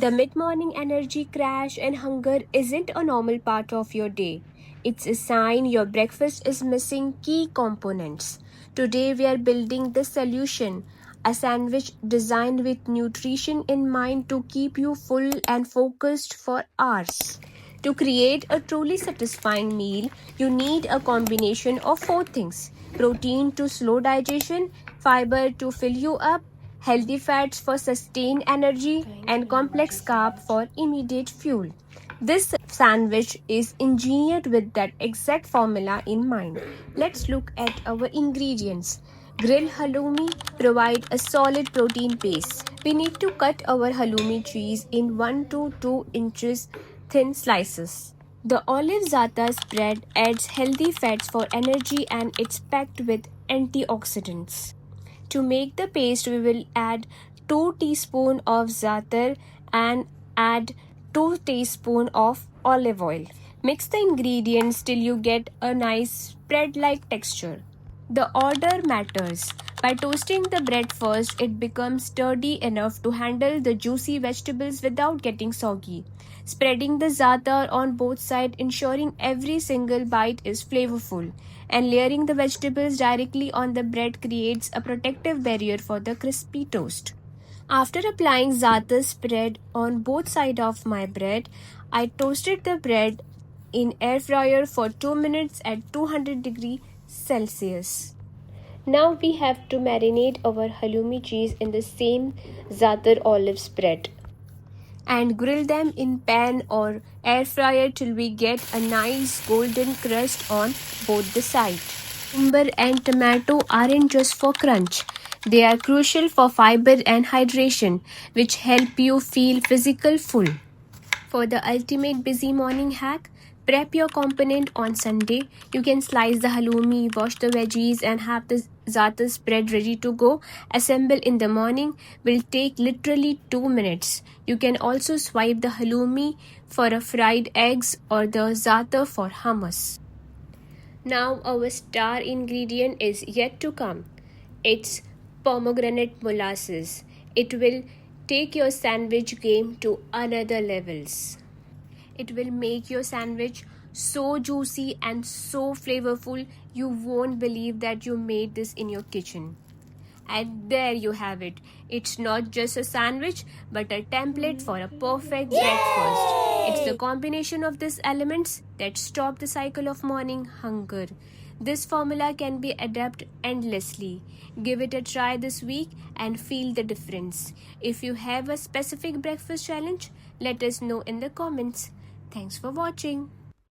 The mid-morning energy crash and hunger isn't a normal part of your day. It's a sign your breakfast is missing key components. Today we are building the solution, a sandwich designed with nutrition in mind to keep you full and focused for hours. To create a truly satisfying meal, you need a combination of four things: protein to slow digestion, fiber to fill you up, healthy fats for sustained energy, and complex carb for immediate fuel. This sandwich is engineered with that exact formula in mind. Let's look at our ingredients. Grilled halloumi provide a solid protein base. We need to cut our halloumi cheese in 1 to 2 inches thin slices. The olive za'atar spread adds healthy fats for energy and it's packed with antioxidants. To make the paste, we will add 2 teaspoons of za'atar and add 2 teaspoons of olive oil. Mix the ingredients till you get a nice spread-like texture. The order matters. By toasting the bread first, it becomes sturdy enough to handle the juicy vegetables without getting soggy. Spreading the za'atar on both sides, ensuring every single bite is flavorful, and layering the vegetables directly on the bread creates a protective barrier for the crispy toast. After applying za'atar spread on both sides of my bread, I toasted the bread in air fryer for 2 minutes at 200 degrees Celsius. Now we have to marinate our halloumi cheese in the same za'atar olive spread and grill them in pan or air fryer till we get a nice golden crust on both the sides. Cucumber and tomato aren't just for crunch. They are crucial for fiber and hydration, which help you feel physical full. For the ultimate busy morning hack, prep your component on Sunday. You can slice the halloumi, wash the veggies, and have the za'atar spread ready to go. Assemble in the morning will take literally 2 minutes. You can also swipe the halloumi for a fried eggs or the za'atar for hummus. Now our star ingredient is yet to come. It's pomegranate molasses. It will take your sandwich game to another levels. It will make your sandwich so juicy and so flavorful you won't believe that you made this in your kitchen. And there you have it. It's not just a sandwich but a template for a perfect breakfast. It's the combination of these elements that stop the cycle of morning hunger. This formula can be adapted endlessly. Give it a try this week and feel the difference. If you have a specific breakfast challenge, let us know in the comments. Thanks for watching.